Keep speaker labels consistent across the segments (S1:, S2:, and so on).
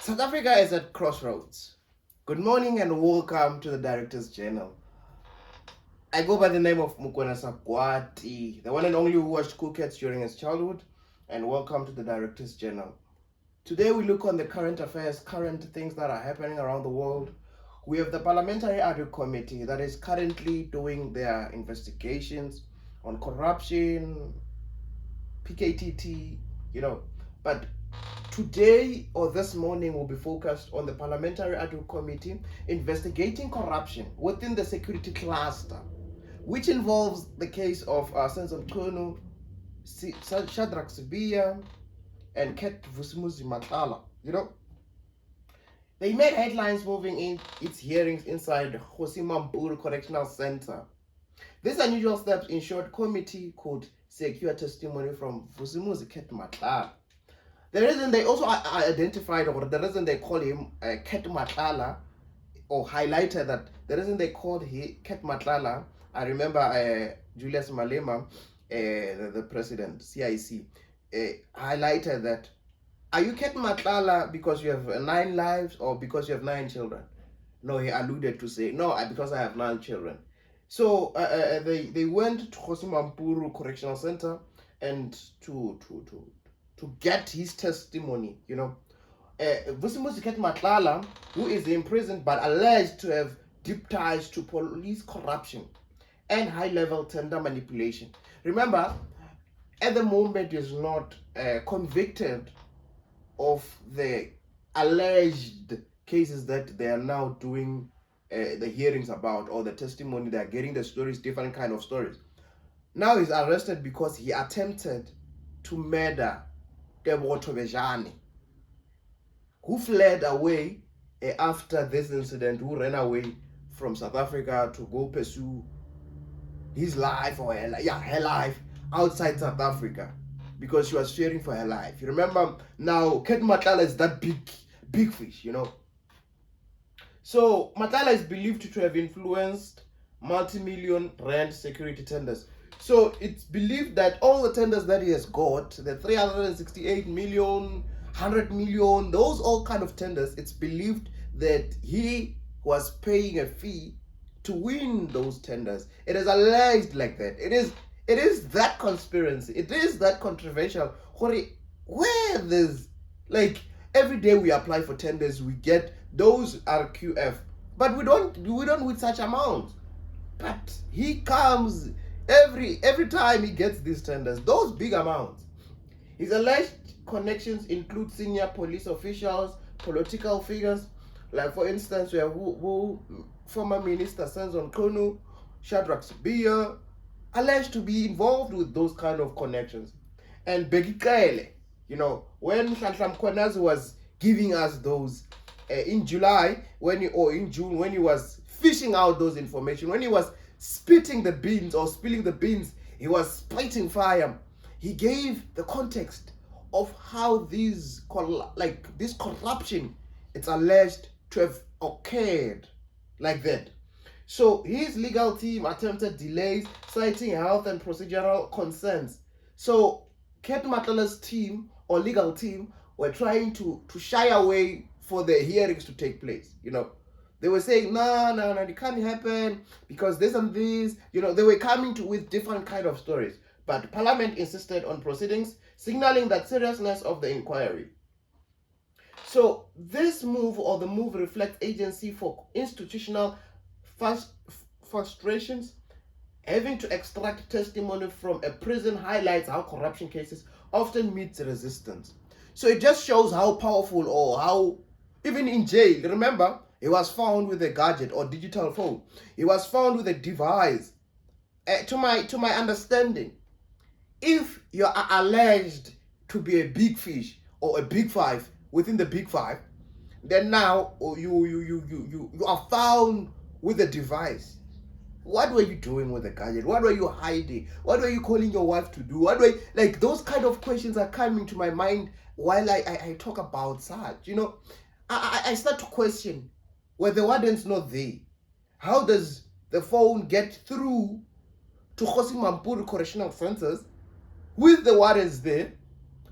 S1: South Africa is at crossroads. Good morning and welcome to the Director's Journal. I go by the name of Mukwena Sakwati, the one and only who watched Cool Cats during his childhood, and welcome to the Director's Journal. Today we look on the current affairs, current things that are happening around the world. We have the Parliamentary Ad Hoc Committee that is currently doing their investigations on corruption, PKTT, but today or this morning will be focused on the Parliamentary Ad Hoc Committee investigating corruption within the security cluster, which involves the case of Seemah, Shadrack Sibiya, and Cat Matlala. They made headlines moving in its hearings inside Seemah Correctional Center. This unusual step ensured committee could secure testimony from Cat Matlala. The reason they also identified, or the reason they call him Cat Matlala, or highlighted that the reason they called Cat Matlala, I remember Julius Malema, the president, CIC, highlighted that, are you Cat Matlala because you have 9 lives or because you have 9 children? No, he alluded to say, no, because I have 9 children. So they went to Seemah Correctional Center and to get his testimony, Cat Matlala, who is imprisoned but alleged to have deep ties to police corruption and high-level tender manipulation. Remember, at the moment is not convicted of the alleged cases that they are now doing the hearings about, or the testimony. They are getting the stories, different kind of stories. Now he's arrested because he attempted to murder Proteas, who fled away after this incident, who ran away from South Africa to go pursue his life, or her life outside South Africa, because she was fearing for her life. You remember, now Cat Matlala is that big fish, So Matlala is believed to have influenced multi-million rand security tenders. So it's believed that all the tenders that he has got, the 368 million, 100 million, those all kind of tenders, it's believed that he was paying a fee to win those tenders. It is alleged like that. It is that conspiracy. It is that controversial. Where there's, like, every day we apply for tenders, we get those RQF, but we don't with such amounts. But he comes every time he gets these tenders, those big amounts. His alleged connections include senior police officials, political figures, like for instance, we have former Minister Senzo Mchunu, Shadrack Sibiya, alleged to be involved with those kind of connections. And Begikele, when Nhlanhla Mkhwanazi was giving us those in July, in June, when he was fishing out those information, when he was spitting the beans or spilling the beans, he was spitting fire. He gave the context of how this corruption, it's alleged to have occurred like that. So his legal team attempted delays, citing health and procedural concerns. So Cat Matlala's team or legal team were trying to shy away for the hearings to take place. They were saying, no, it can't happen because this and this. They were coming with different kind of stories. But Parliament insisted on proceedings, signaling that seriousness of the inquiry. So this move, or the move, reflects agency for institutional frustrations. Having to extract testimony from a prison highlights how corruption cases often meet resistance. So it just shows how powerful, or how, even in jail, remember, he was found with a gadget or digital phone. He was found with a device. To my understanding, if you are alleged to be a big fish or a big five within the big five, then now you are found with a device. What were you doing with the gadget? What were you hiding? What were you calling your wife to do? Those kind of questions are coming to my mind while I talk about such. I start to question, were the wardens not there? How does the phone get through to Seemah Correctional Centers with the wardens there,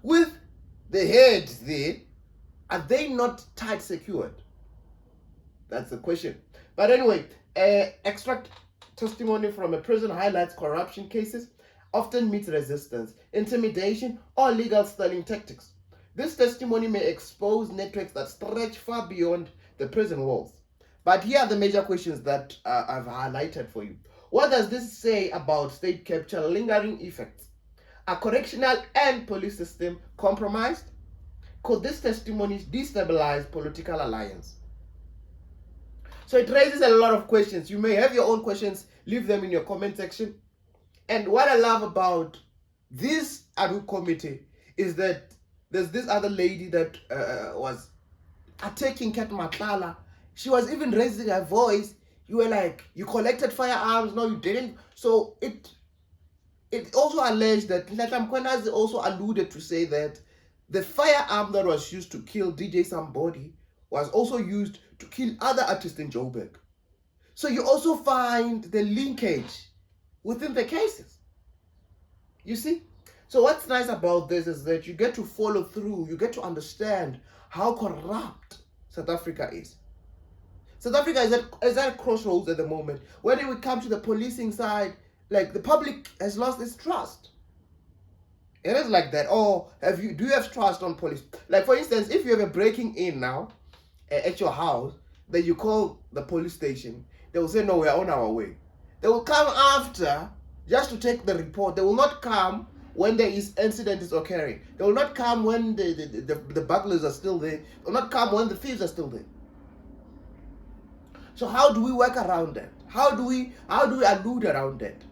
S1: with the heads there, Are they not tight secured? That's the question. But anyway, extract testimony from a prison highlights corruption cases often meets resistance, intimidation, or legal stalling tactics. This testimony may expose networks that stretch far beyond the prison walls. But here are the major questions that I've highlighted for you. What does this say about state capture lingering effects? Are correctional and police system compromised? Could this testimony destabilize political alliance? So it raises a lot of questions. You may have your own questions. Leave them in your comment section. And what I love about this Adu committee is that there's this other lady that was attacking Cat Matlala. She was even raising her voice. You were like, you collected firearms. No, you didn't. So it also alleged that Nhlanhla also alluded to say that the firearm that was used to kill DJ Somebody was also used to kill other artists in Joburg. So you also find the linkage within the cases. You see? So what's nice about this is that you get to follow through, you get to understand how corrupt South Africa is. South Africa is at crossroads at the moment. When it comes to the policing side, like the public has lost its trust. It is like that. Or do you have trust on police? Like for instance, if you have a breaking in now at your house, then you call the police station, they will say, no, we are on our way. They will come after just to take the report. They will not come when there is incident is occurring. They will not come when the burglars are still there. They will not come when the thieves are still there. So how do we work around that? How do we allude around that?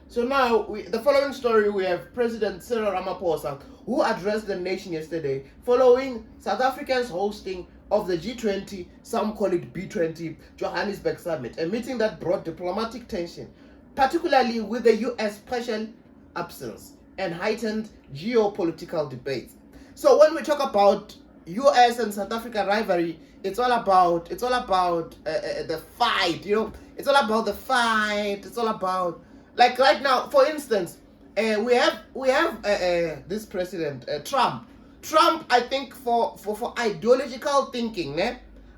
S1: So now, the following story, we have President Cyril Ramaphosa, who addressed the nation yesterday following South Africa's hosting of the G20, some call it B20, Johannesburg Summit, a meeting that brought diplomatic tension, particularly with the US partial absence and heightened geopolitical debates. So when we talk about US and South Africa rivalry, it's all about the fight, you know. It's all about the fight. It's all about, like right now, for instance, we have this president Trump. Trump, I think for ideological thinking,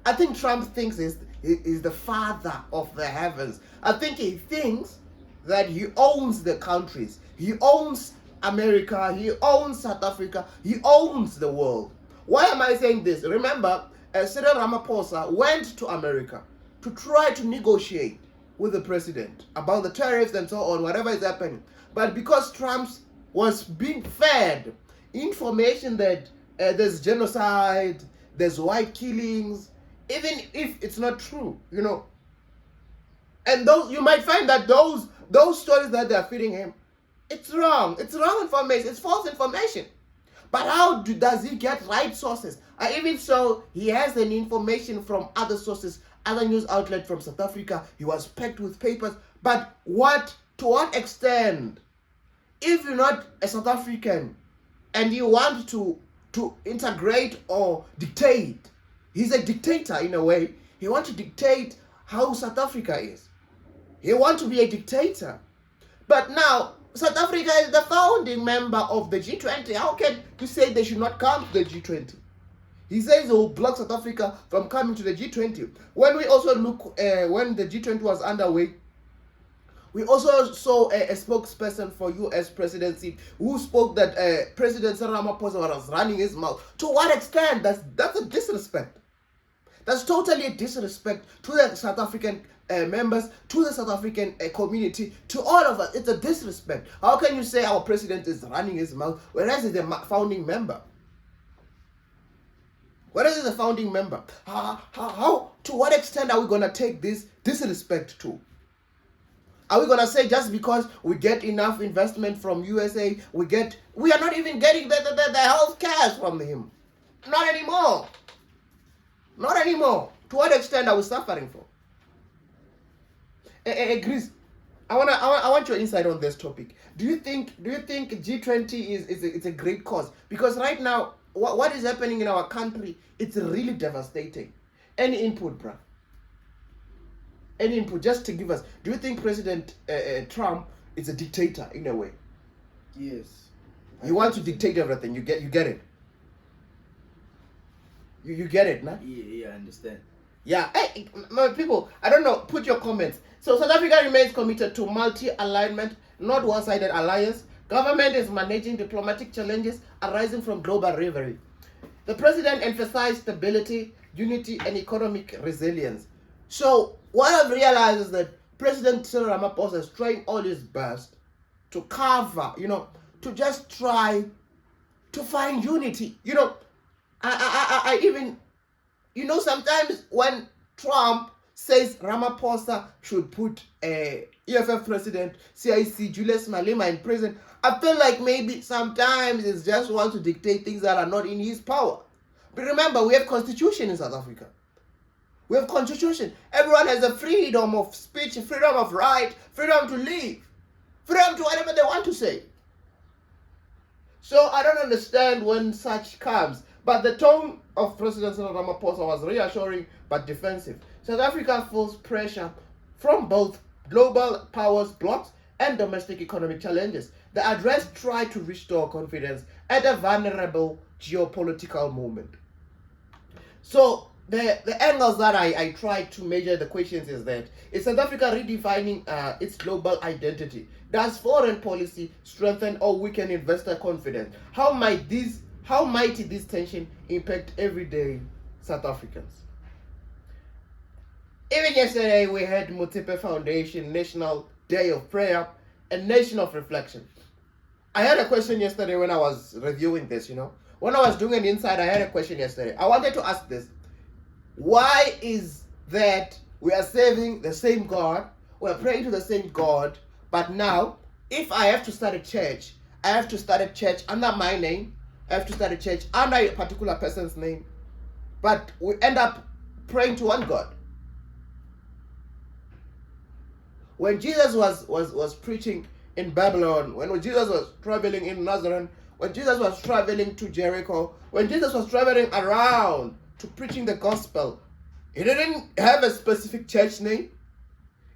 S1: I think Trump thinks is the father of the heavens. I think he thinks that he owns the countries. He owns America. He owns South Africa. He owns the world. Why am I saying this? Remember, Cyril Ramaphosa went to America to try to negotiate with the president about the tariffs and so on, whatever is happening. But because Trump was being fed information that there's genocide, there's white killings, even if it's not true, you know. And those, you might find that those stories that they're feeding him, it's wrong. It's wrong information. It's false information. But how does he get right sources? Even so, he has an information from other sources, other news outlets from South Africa. He was packed with papers. But to what extent? If you're not a South African and you want to integrate or dictate, he's a dictator in a way. He wants to dictate how South Africa is. He wants to be a dictator. But now, South Africa is the founding member of the G20. How can you say they should not come to the G20? He says he will block South Africa from coming to the G20. When we also look, when the G20 was underway, we also saw a spokesperson for US presidency who spoke that President Cyril Ramaphosa was running his mouth. To what extent? That's a disrespect. That's totally a disrespect to the South African members, to the South African community, to all of us. It's a disrespect. How can you say our president is running his mouth, whereas he's a founding member? Whereas he's a founding member? How to what extent are we going to take this disrespect to? Are we going to say just because we get enough investment from USA, we are not even getting the health care from him? Not anymore. Not anymore. To what extent are we suffering for? Chris, I want your insight on this topic. Do you think G20 is a great cause? Because right now, what is happening in our country, it's really devastating. Any input, bruh? Any input, just to give us. Do you think President Trump is a dictator in a way?
S2: Yes.
S1: You want to dictate everything. You get it. You get it, nah?
S2: Yeah, I understand.
S1: Yeah, hey, my people, I don't know, put your comments. So South Africa remains committed to multi-alignment, not one-sided alliance. Government is managing diplomatic challenges arising from global rivalry. The president emphasized stability, unity, and economic resilience. So what I've realized is that President Cyril Ramaphosa is trying all his best to cover, to just try to find unity. I even, sometimes when Trump says Ramaphosa should put EFF president CIC Julius Malema in prison, I feel like maybe sometimes it's just want to dictate things that are not in his power. But remember, we have constitution in South Africa. We have constitution. Everyone has a freedom of speech, freedom of right, freedom to live, freedom to whatever they want to say. So I don't understand when such comes. But the tone of President Cyril Ramaphosa was reassuring but defensive. South Africa feels pressure from both global powers blocs and domestic economic challenges. The address tried to restore confidence at a vulnerable geopolitical moment. So the angles that I tried to measure the questions is that, is South Africa redefining its global identity? Does foreign policy strengthen or weaken investor confidence? How might this tension impact everyday South Africans? Even yesterday we had Motsepe Foundation National Day of Prayer and Nation of Reflection. I had a question yesterday when I was reviewing this, When I was doing an insight, I had a question yesterday. I wanted to ask this. Why is that we are serving the same God, we are praying to the same God, but now, if I have to start a church, I have to start a church under my name, I have to start a church under a particular person's name, but we end up praying to one God. When Jesus was preaching in Babylon, when Jesus was traveling in Nazareth, when Jesus was traveling to Jericho, when Jesus was traveling around to preaching the gospel, he didn't have a specific church name.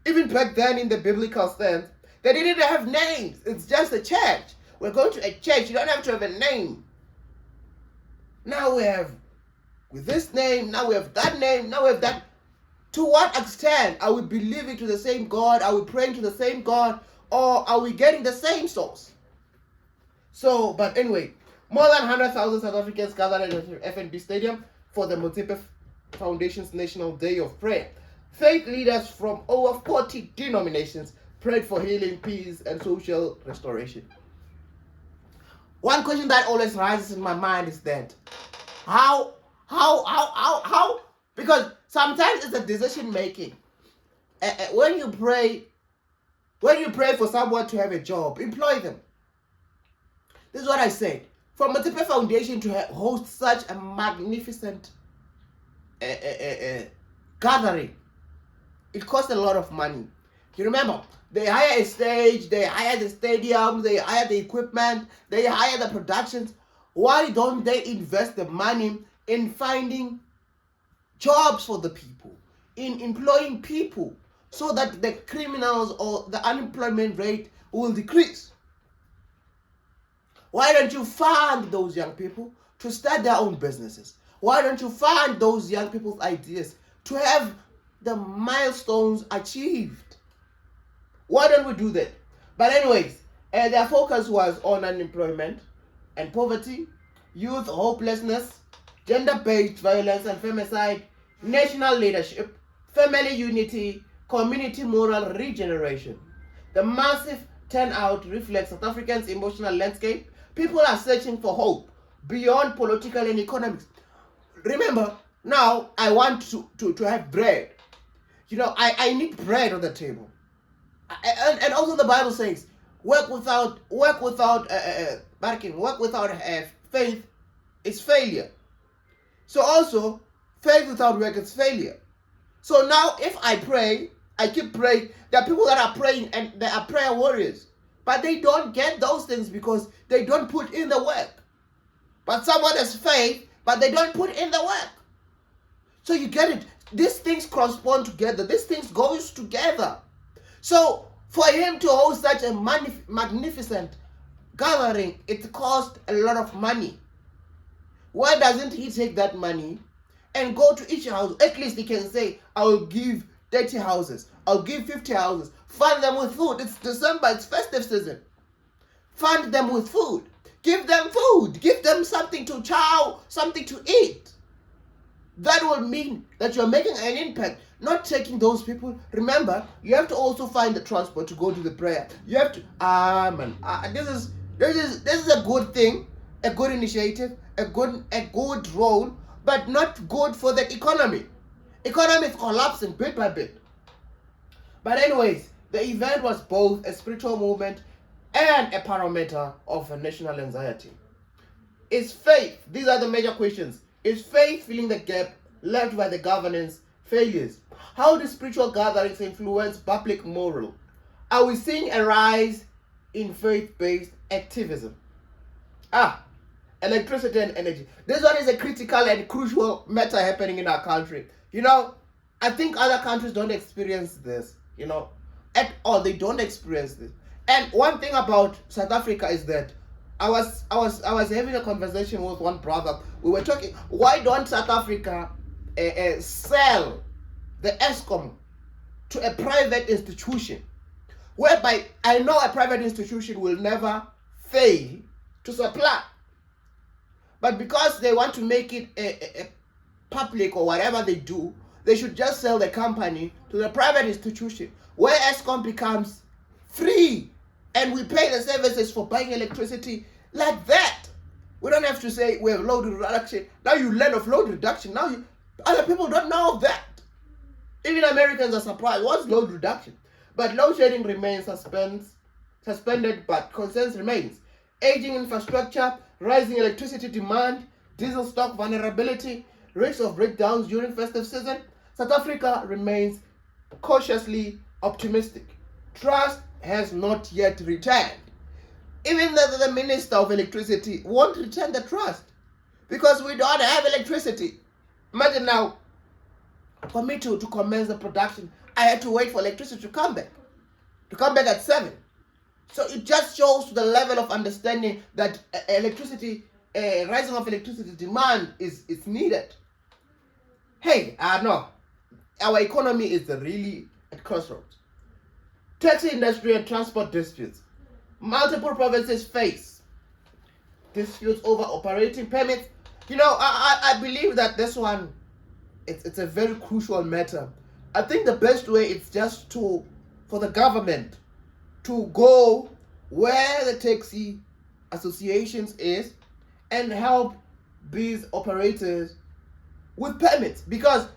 S1: Even back then in the biblical sense, they didn't have names. It's just a church. We're going to a church. You don't have to have a name. Now we have with this name, now we have that name, now we have that. To what extent are we believing to the same God? Are we praying to the same God? Or are we getting the same source? So, but anyway, more than 100,000 South Africans gathered at the FNB Stadium for the Motsepe Foundation's National Day of Prayer. Faith leaders from over 40 denominations prayed for healing, peace, and social restoration. One question that always rises in my mind is that how? Because sometimes it's a decision making. When you pray for someone to have a job, employ them. This is what I said. For Motsepe Foundation to host such a magnificent gathering, it costs a lot of money. You remember, they hire a stage, they hire the stadium, they hire the equipment, they hire the productions. Why don't they invest the money in finding jobs for the people, in employing people, so that the criminals or the unemployment rate will decrease? Why don't you fund those young people to start their own businesses? Why don't you fund those young people's ideas to have the milestones achieved? Why don't we do that? But anyways, their focus was on unemployment and poverty, youth hopelessness, gender-based violence and femicide, national leadership, family unity, community moral regeneration. The massive turnout reflects South Africa's emotional landscape. People are searching for hope beyond political and economics. Remember, now I want to have bread. I need bread on the table. And also the Bible says, work without faith is failure. So also, faith without work is failure. So now if I pray, I keep praying, there are people that are praying and they are prayer warriors, but they don't get those things because they don't put in the work. But someone has faith, but they don't put in the work. So you get it. These things correspond together. These things goes together. So for him to host such a magnificent gathering, it cost a lot of money. Why doesn't he take that money and go to each house. At least they can say, I will give 30 houses. I'll give 50 houses. Fund them with food. It's December. It's festive season. Fund them with food. Give them food. Give them something to chow, something to eat. That will mean that you're making an impact, not taking those people. Remember, you have to also find the transport to go to the prayer. You have to, this is a good thing, a good initiative, a good role, but not good for the economy. Economy is collapsing bit by bit. But anyways, the event was both a spiritual movement and a barometer of a national anxiety. Is faith, these are the major questions. Is faith filling the gap left by the governance failures? How do spiritual gatherings influence public moral? Are we seeing a rise in faith-based activism? Electricity and energy. This one is a critical and crucial matter happening in our country. I think other countries don't experience this, at all. They don't experience this. And one thing about South Africa is that I was having a conversation with one brother. We were talking, why don't South Africa sell the ESCOM to a private institution, whereby I know a private institution will never fail to supply. But because they want to make it a public or whatever they do, they should just sell the company to the private institution, where ESCOM becomes free and we pay the services for buying electricity like that. We don't have to say we have load reduction. Now you learn of load reduction. Now other people don't know of that. Even Americans are surprised. What's load reduction? But load shedding remains suspended, but concerns remains. Aging infrastructure, rising electricity demand, diesel stock vulnerability, risks of breakdowns during festive season. South Africa remains cautiously optimistic. Trust has not yet returned. Even the Minister of Electricity won't return the trust because we don't have electricity. Imagine now, for me to commence the production, I had to wait for electricity to come back at 7. So it just shows the level of understanding that rising of electricity demand is needed. Hey, no, our economy is really at crossroads. Taxi industry and transport disputes. Multiple provinces face disputes over operating permits. I believe that this one, it's a very crucial matter. I think the best way is just for the government to go where the taxi associations is and help these operators with permits, because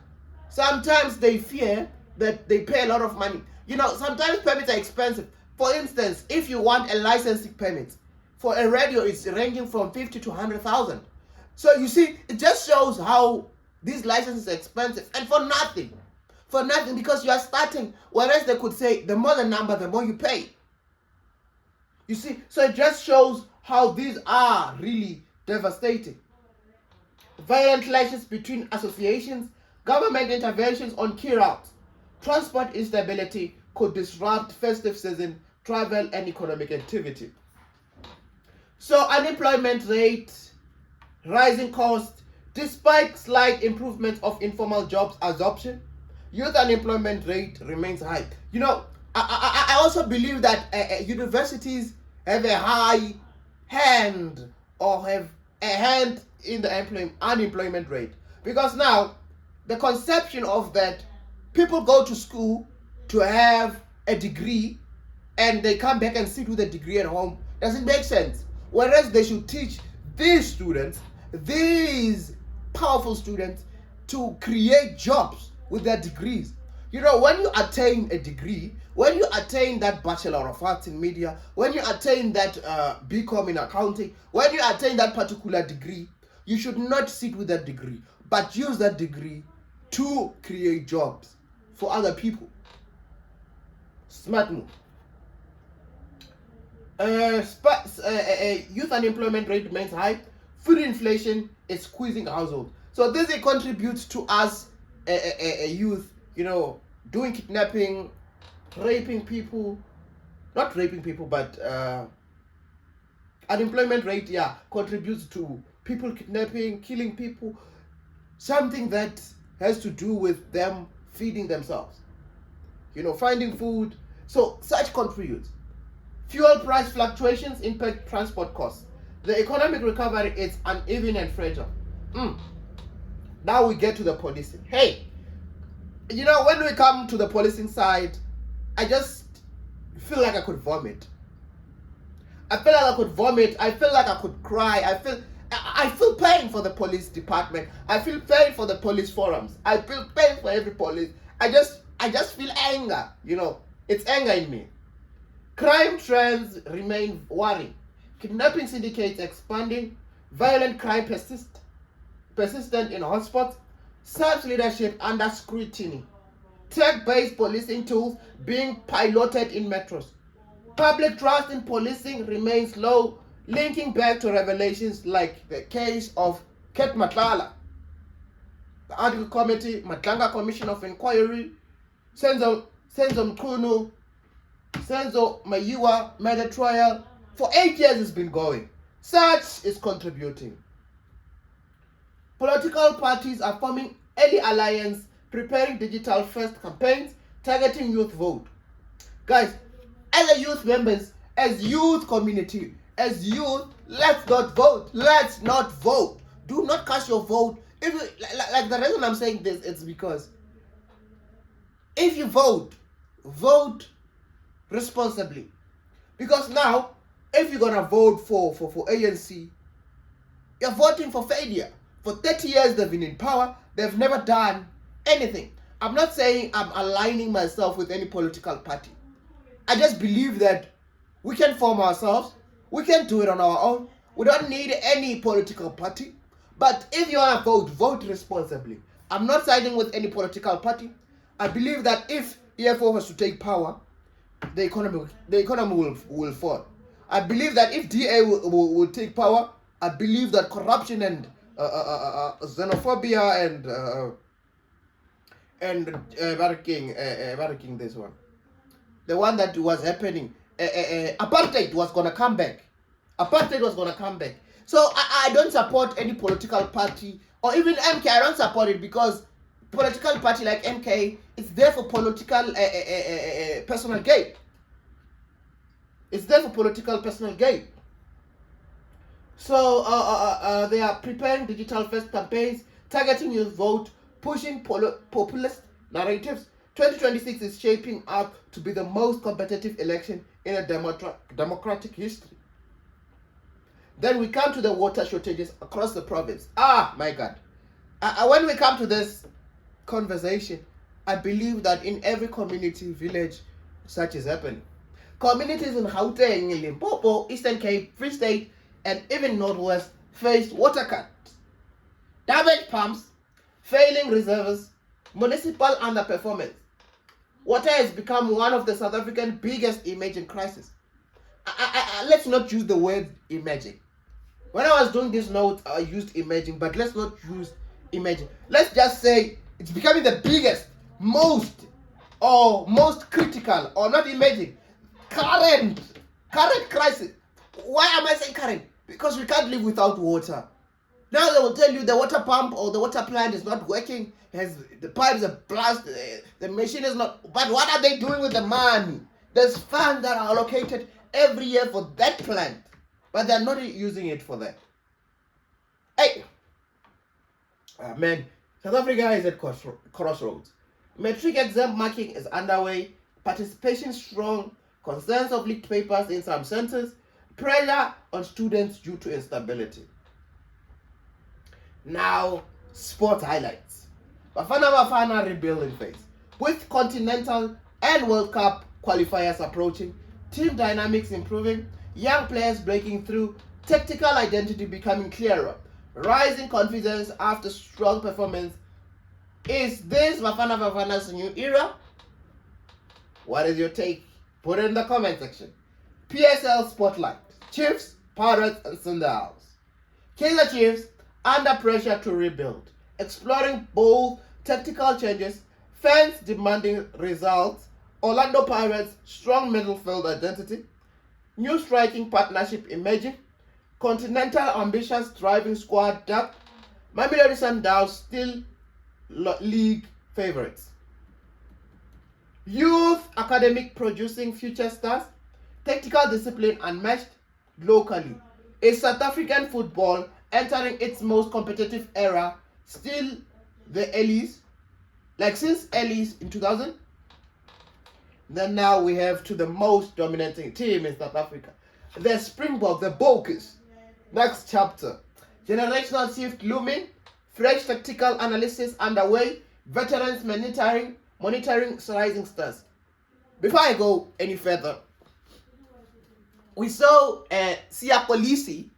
S1: sometimes they fear that they pay a lot of money. Sometimes permits are expensive. For instance, if you want a licensing permit for a radio, it's ranging from 50 to 100,000. So you see, it just shows how these licenses are expensive and for nothing, because you are starting. Whereas they could say the more the number, the more you pay. You see, so it just shows how these are really devastating. Violent clashes between associations, government interventions on key routes, transport instability could disrupt festive season travel and economic activity. So unemployment rate, rising costs, despite slight improvements of informal jobs adoption, youth unemployment rate remains high. I also believe that universities have a high hand, or have a hand in the unemployment rate, because now the conception of that people go to school to have a degree and they come back and sit with a degree at home doesn't make sense. Whereas they should teach these students, these powerful students, to create jobs with their degrees. When you attain a degree, when you attain that Bachelor of Arts in Media, when you attain that BCom in accounting, when you attain that particular degree, you should not sit with that degree, but use that degree to create jobs for other people. Smart move. Youth unemployment rate remains high. Food inflation is squeezing households. So this contributes to us, youth, doing kidnapping, raping people. Not raping people, but unemployment rate, contributes to people kidnapping, killing people. something that has to do with them feeding themselves, finding food. So such contributes. Fuel price fluctuations impact transport costs. The economic recovery is uneven and fragile. Now we get to the policing. Hey, when we come to the policing side, I just feel like I could vomit. I feel like I could vomit. I feel like I could cry. I feel pain for the police department. I feel pain for the police forums. I feel pain for every police. I just feel anger. It's anger in me. Crime trends remain worrying. Kidnapping syndicates expanding. Violent crime persistent in hotspots. Self leadership under scrutiny. Tech-based policing tools being piloted in metros. Public trust in policing remains low, linking back to revelations like the case of Cat Matlala. The Article Committee, Matlanga Commission of Inquiry, Senzo Mkunu, Senzo Mayiwa murder trial. For 8 years it's been going. Such is contributing. Political parties are forming early alliance, preparing digital first campaigns, targeting youth vote. Guys, as a youth members, as youth community, as youth, let's not vote. Let's not vote. Do not cast your vote. If you, like the reason I'm saying this, it's because if you vote responsibly. Because now, if you're gonna vote for ANC, you're voting for failure. For 30 years they've been in power, they've never done anything. I'm not saying I'm aligning myself with any political party. I just believe that we can form ourselves. We can do it on our own. We don't need any political party. But if you want to vote responsibly. I'm not siding with any political party. I believe that if EFO was to take power, the economy will fall. I believe that if DA will take power, I believe that corruption and xenophobia and this one, the one that was happening, apartheid was gonna come back. So I don't support any political party or even MK. I don't support it because political party like MK is there for political personal gain. It's there for political personal gain. So they are preparing digital first campaigns, targeting youth vote, pushing populist narratives. 2026 is shaping up to be the most competitive election in a democratic history. Then we come to the water shortages across the province. My God. When we come to this conversation, I believe that in every community, village, such is happening. Communities in Gauteng, Limpopo, Eastern Cape, Free State, and even Northwest face water cuts, damaged pumps, failing reservoirs, municipal underperformance. Water has become one of the South African biggest emerging crises. Let's not use the word emerging. When I was doing this note, I used emerging, but let's not use emerging. Let's just say it's becoming the biggest, most critical, or not emerging, current crisis. Why am I saying current? Because we can't live without water. Now they will tell you the water pump or the water plant is not working, the pipes are blasted, the machine is not. But what are they doing with the money? There's funds that are allocated every year for that plant, but they're not using it for that. Hey, man, South Africa is at crossroads. Matric exam marking is underway, participation strong, concerns of leaked papers in some centers, pressure on students due to instability. Now, sports highlights. Bafana Bafana rebuilding phase. With Continental and World Cup qualifiers approaching, team dynamics improving, young players breaking through, tactical identity becoming clearer, rising confidence after strong performance. Is this Bafana Bafana's new era? What is your take? Put it in the comment section. PSL Spotlight. Chiefs, Pirates, and Sundowns. Kaizer Chiefs under pressure to rebuild, exploring bold tactical changes, fans demanding results. Orlando Pirates strong midfield identity, new striking partnership emerging, Continental ambitions driving squad depth, Mamelodi Sundowns still league favorites. Youth academic producing future stars. Tactical discipline unmatched locally. Is South African football entering its most competitive era? Still the Ellies, like since Ellies in 2000. Then now we have to the most dominating team in South Africa, the Springboks, the Bokus. Next chapter. Generational shift looming. Fresh tactical analysis underway. Veterans monitoring rising stars. Before I go any further, we saw Sia Kolisi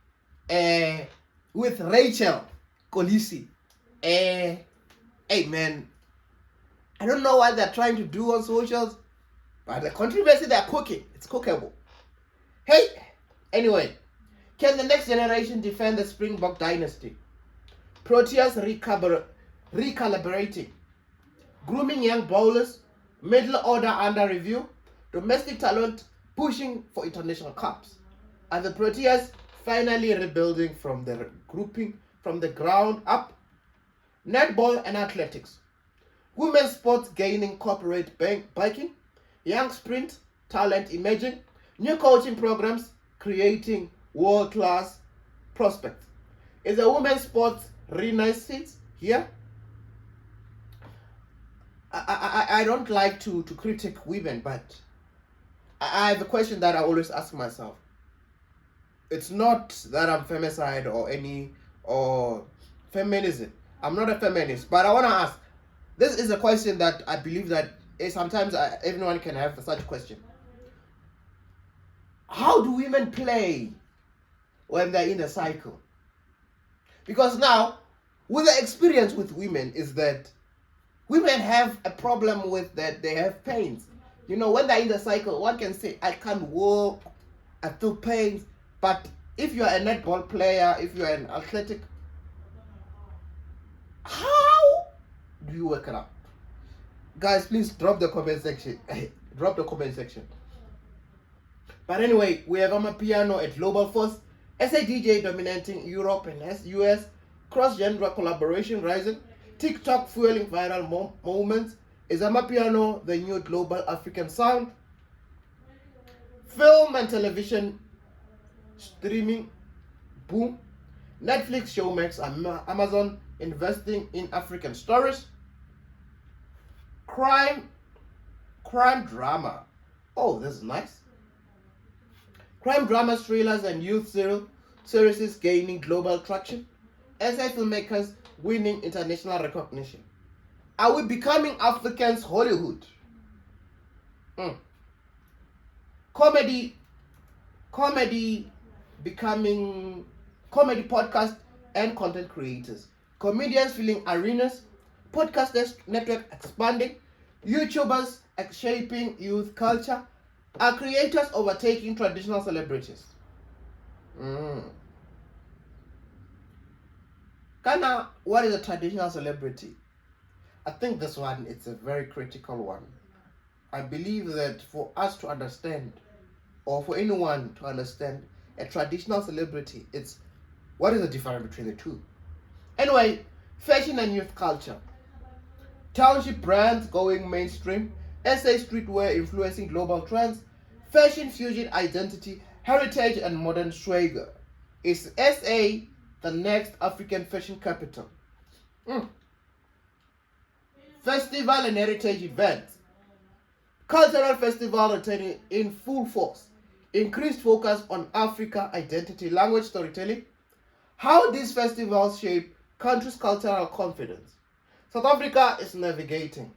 S1: with Rachel Kolisi. Hey man, I don't know what they're trying to do on socials, but the controversy they're cooking, it's cookable. Hey, anyway, can the next generation defend the Springbok dynasty? Proteas recalibrating. Grooming young bowlers, middle order under review, domestic talent pushing for international cups. Are the Proteas finally rebuilding from the grouping from the ground up? Netball and athletics. Women's sports gaining corporate biking. Young sprint talent emerging. New coaching programs creating world-class prospects. Is the women's sports renaissance here? I don't like to critique women, but I have a question that I always ask myself. It's not that I'm femicide or feminism. I'm not a feminist, but I want to ask. This is a question that I believe that sometimes everyone can have such a question. How do women play when they're in a cycle? Because now, with the experience with women is that women have a problem with that they have pains. You know, when they're in the cycle, one can say, I can't walk, I feel pains. But if you're a netball player, if you're an athletic, how do you work it out? Guys, please drop the comment section. Drop the comment section. But anyway, we have Amapiano at Global Force, SA DJ dominating Europe and US, cross-genre collaboration rising, TikTok fueling viral moments. Is Amapiano the new global African sound? Film and television streaming boom. Netflix, Showmax, Amazon investing in African stories. Crime drama. Oh, this is nice. Crime dramas, thrillers, and youth series gaining global traction. SA filmmakers winning international recognition. Are we becoming Africans' Hollywood? Comedy podcast and content creators. Comedians filling arenas. Podcasters network expanding. YouTubers shaping youth culture. Are creators overtaking traditional celebrities? Ghana, what is a traditional celebrity? I think this one is a very critical one. I believe that for us to understand, or for anyone to understand a traditional celebrity, it's what is the difference between the two? Anyway, fashion and youth culture. Township brands going mainstream. SA streetwear influencing global trends. Fashion fusion identity, heritage and modern swagger. Is SA the next African fashion capital? Festival and heritage events. Cultural festival returning in full force. Increased focus on Africa identity, language storytelling. How these festivals shape country's cultural confidence. South Africa is navigating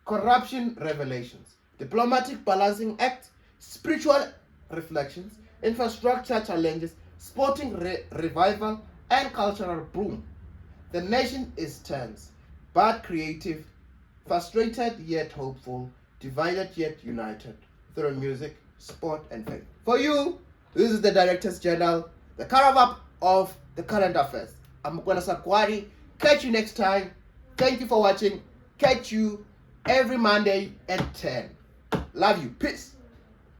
S1: corruption revelations, diplomatic balancing act, spiritual reflections, infrastructure challenges, sporting revival, and cultural boom. The nation is tense, but creative, frustrated yet hopeful, divided yet united through music, sport, and faith. For you, this is the Director's Journal, the carve-up of the current affairs. I'm Mugwana Sakwari. Catch you next time. Thank you for watching. Catch you every Monday at 10. Love you. Peace.